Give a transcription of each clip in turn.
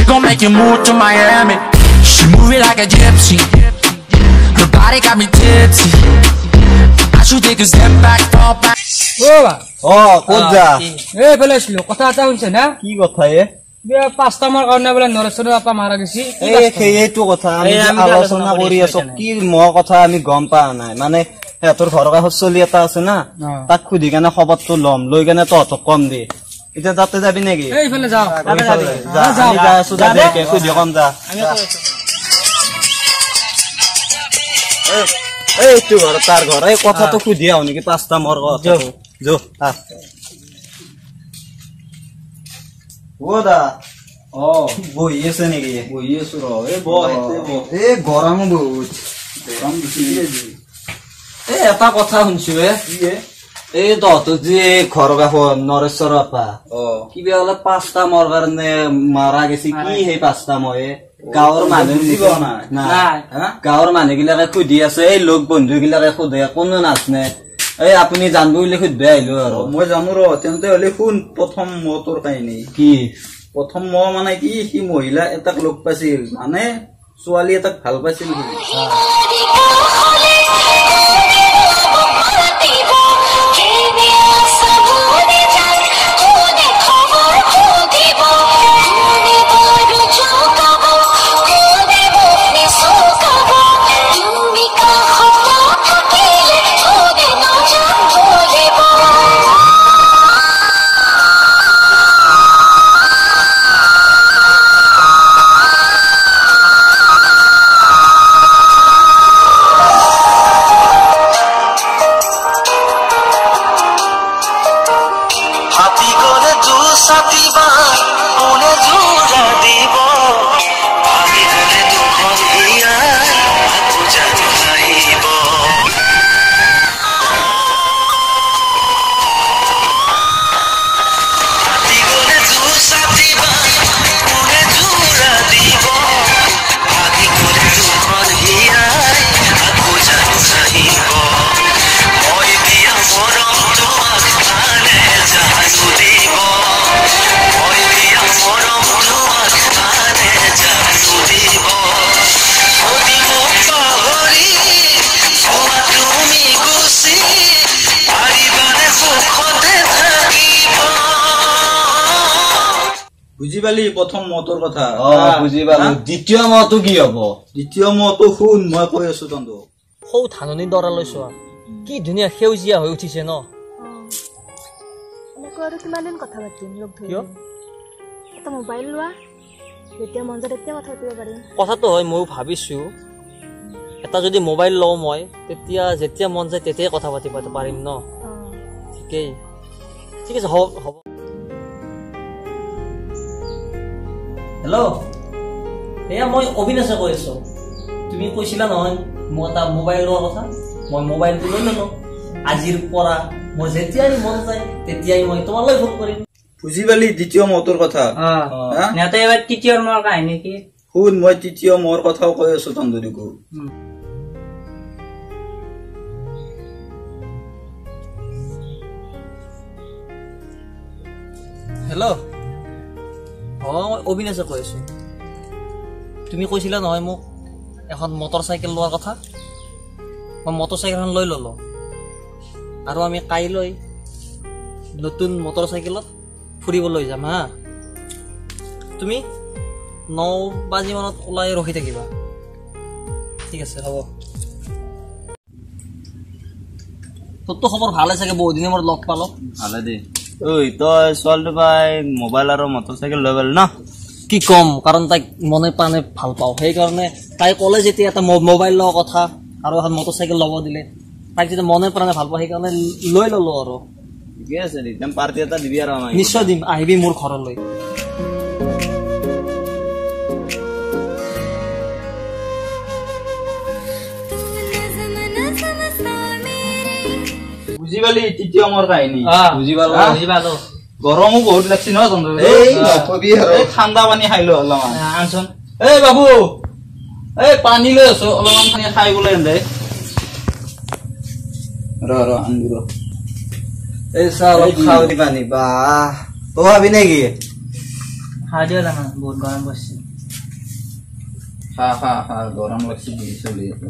gon' make you move to Miami. She move it like a gypsy. Her body got me tipsy. I should take a step back, fall back. কোনটা এই বলে ছিল কথা এটা হইছে না কি কথা এ বে পাঁচটামার কারণে বলে নরেশ্বর আপা মারা গেছি এইটো কথা আমি আলোচনা কৰি আছো কি ম কথা আমি গম পা নাই মানে হেতৰ ঘৰৰ কাষ চলি এটা আছে না তাক খুদি কেনে খবৰটো লম লৈ কেনে তহঁতক কম দি এতিয়া তাতে যাবি নেকি এইফালে যাও যা আছো যাকে খুদি কম যা এইটো ঘৰ তাৰ ঘৰ এই কথাটো খুদি আও নেকি পাঁচটা মোৰ কথা যো ওদা বহি আছে নেকি বহি আছো ৰ এই গৰম বহুত গৰম বেছি এই এটা কথা শুনছো এই তহঁতৰ যে ঘৰ কাষ নৰেশ্বৰ আপা কিবা বোলে পাঁচটা মোৰ কাৰণে মাৰা গেছি কি সেই পাঁচটা মই গাঁৱৰ মানুহ নাই গাঁৱৰ মানুহবিলাকে সুধি আছে এই লগ বন্ধু বিলাকে সোধে কোনো নাচনে এই আপুনি জানব বুলি সুধবে আহিলো আৰু মই জানো ৰ তেন্তে হলে শুন প্ৰথম মতৰ কাহিনী কি প্ৰথম মানে কি সি মহিলা এটাক লগ পাইছিল মানে ছোৱালী এটাক ভাল পাইছিল বুঝি পালি প্ৰথম মতৰ কথা বুঝি পালো দ্বিতীয় মতো কি হব দ্বিতীয় মতো শুন মই কৈ আছো তন্তু সৌ ধাননি দৰা লৈছো কি ধুনীয়া সেউজীয়া হৈ উঠিছে ন এনেকৈ আৰু কিমান দিন কথা পাতিম লগ ধৰি এটা মোবাইল লোৱা যেতিয়া মন যায় তেতিয়া কথা পাতিব পাৰিম কথাটো হয় মই ভাবিছো এটা যদি মোবাইল লওঁ মই তেতিয়া যেতিয়া মন যায় তেতিয়াই কথা পাতিব পাৰিম ন ঠিকেই ঠিক আছে হ'ব হেল্ল' এয়া মই অবিনাশে কৈ আছো তুমি কৈছিলা নহয় মোক এটা মোবাইল লোৱাৰ কথা মই মোবাইলটো লৈ ললো আজিৰ পৰা মোৰ যেতিয়াই মন যায় তেতিয়াই মই তোমালৈ ফোন কৰিম বুজি পালি দ্বিতীয় মতৰ কথা নেতে এবাৰ তৃতীয় মোৰ কাহিনী কি শুন মই তৃতীয় মোৰ কথাও কৈ আছো তন্দুৰিকো হেল্ল' অবিনাশে কৈ আছো তুমি কৈছিলা নহয় মোক এখন মটৰ চাইকেল লোৱাৰ কথা মই মটৰ চাইকেলখন লৈ ললো আৰু আমি কাইলৈ নতুন মটৰ চাইকেলত ফুৰিবলৈ যাম হা তুমি 9 বাজি মানত ওলাই ৰখি থাকিবা ঠিক আছে হ'ব তোৰতো খবৰ ভালে চাগে বহুত দিনৰ মূৰত লগ পালো ভালে দে ঐ তই ছোৱালীটো পাই মোবাইল আৰু মটৰ চাইকেল লৈ গ'ল ন কি কম কাৰণ তাইক মনে প্ৰাণে ভাল পাওঁ সেইকাৰণে তাই ক'লে যেতিয়া এটা মোবাইল লোৱাৰ কথা আৰু এখন মটৰ চাইকেল ল'ব দিলে তাইক যেতিয়া মনে প্ৰাণে ভাল পাওঁ সেইকাৰণে লৈ ল'লো আৰু ঠিকে আছে একদম পাৰ্টি এটা দিবি আৰু আমাক নিশ্চয় দিম আহিবি মোৰ ঘৰলৈ বুজি পালি তৃতীয় মোৰ কাহিনী বুজি পালো গৰমো বহুত লাগছি ন তন্দুৰ এই ঠাণ্ডা পানী খাইলো অলপমান আনচোন এই বাবু এই পানী লৈ আছো অলপমান পানী খাই গলে এনে ৰ আনবি ৰ এই চাহ অলপ খাও দি পানী বাহ তই ভাবি নেকি খা দিও না বহুত গরম পড়ছে খা গরম লাগছে দি চলি আছে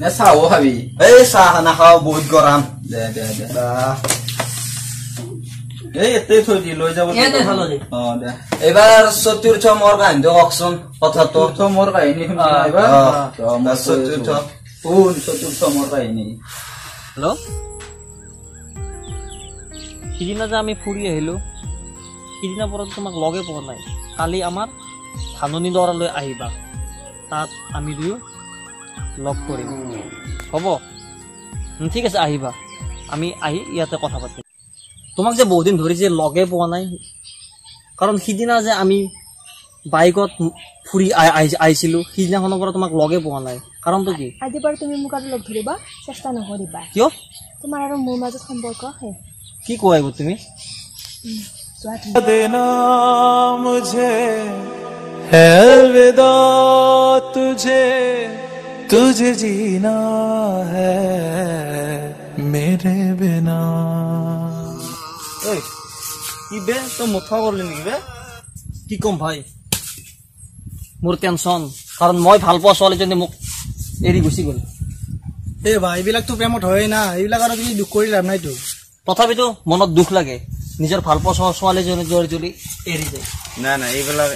না চাও খাবি এই চাহ নাখাও বহুত গরম দে এই এতে থৈ দি লৈ যাব দে এবাৰ চতুৰ্থ মোৰ কাহিনী কওকচোন কথাটো চতুৰ্থ মোৰ কাহিনী শুনিবা এবাৰ চতুৰ্থ মোৰ কাহিনী হেল্ল' সিদিনা যে আমি ফুৰি আহিলো সিদিনা পৰা তোমাক লগে পোৱা নাই কালি আমাৰ ধাননি দৰালৈ আহিবা তাত আমি দুয়ো লগ কৰিম হ'ব ঠিক আছে আহিবা আমি আহি ইয়াতে কথা পাতিম তোমাক যে বহুদিন ধৰি যে লগে পোৱা নাই কাৰণ সিদিনা যে আমি বাইকত ফুৰি আহিছিলো সিদিনাখনৰ পৰা তোমাক লগে পোৱা নাই কাৰণটো কি আজি বাৰু তুমি মোক আৰু লগ ধৰিবা চেষ্টা নকৰিবা কিয় তোমাৰ আৰু মোৰ মাজত সম্পৰ্ক হে কি কোৱা তুমি देना मुझे है अलविदा तुझे जीना है मेरे बिना কি বে তই মুঠা কৰিলি নেকি বে কি কম ভাই মোৰ টেনচন কাৰণ মই ভাল পোৱা ছোৱালীজনী মোক এৰি গুচি গ'ল এই ভাই এইবিলাকতো প্ৰেমত হয় না এইবিলাক আৰু তুমি দুখ কৰি লাভ নাইতো তথাপিতো মনত দুখ লাগে নিজৰ ভাল পোৱা ছোৱালীজনী যদি এৰি যায় না এইবিলাক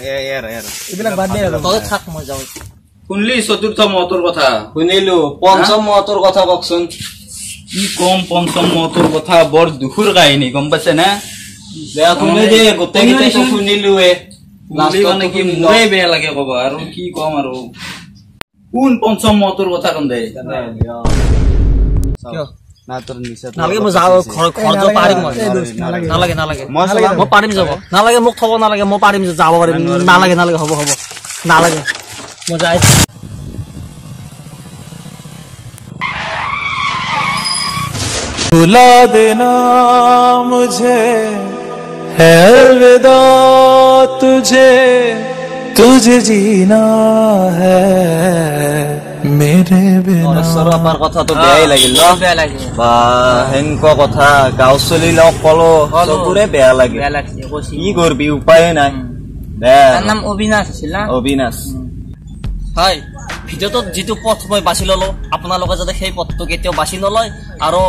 এইবিলাক বাদ দে তই থাক মই যাওঁ শুনলি চতুৰ্থ মহতৰ কথা শুনিলো পঞ্চম মহতৰ কথা কওকচোন কি কম পঞ্চম মহতৰ কথা বৰ দুখৰ কাহিনী গম পাইছে না বেয়া শুনে দে গোটেইকেইটা শুনিলোৱে মানে কি মোৰে বেয়া লাগে কবা আৰু কি কম আৰু কোন পঞ্চম মহতৰ কথা কম দে নালাগে মই যাওঁ ঘৰত যাব পাৰিম নালাগে মই পাৰিম যাব নালাগে মোক থব নালাগে মই পাৰিম যাব পাৰিম নালাগে হ'ব নালাগে মই যাই भुला देना मुझे है अलविदा तुझे जीना है मेरे बिना আমাৰ কথাটো বেয়াই লাগিল ন বেয়া লাগে বা হেনকুৱা কথা গাঁও চলি লওক কলো চবৰে বেয়া লাগে কি কৰবি উপায় নাই তাৰ নাম অবিনাশ আছিল না অবিনাশ হয় ভিডিঅ'টোত যিটো পথ মই বাছি ললো আপোনালোকে যাতে সেই পথটো কেতিয়াও বাছি নলয় আৰু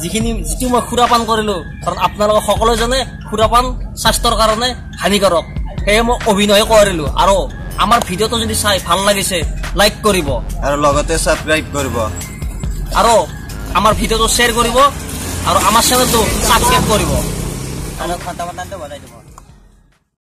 যিটো মই সুৰাপান কৰিলো কাৰণ আপোনালোকে সকলোৱে জানে সুৰাপান স্বাস্থ্যৰ কাৰণে হানিকাৰক সেয়ে মই অভিনয় কৰিলো আৰু আমাৰ ভিডিঅ'টো যদি চাই ভাল লাগিছে লাইক কৰিব আৰু লগতে সাবস্ক্ৰাইব কৰিব আৰু আমাৰ ভিডিঅ'টো শ্বেয়াৰ কৰিব আৰু আমাৰ চেনেলটো সাবস্ক্ৰাইব কৰিব আৰু কথা বতৰাটো বঢ়াই দিব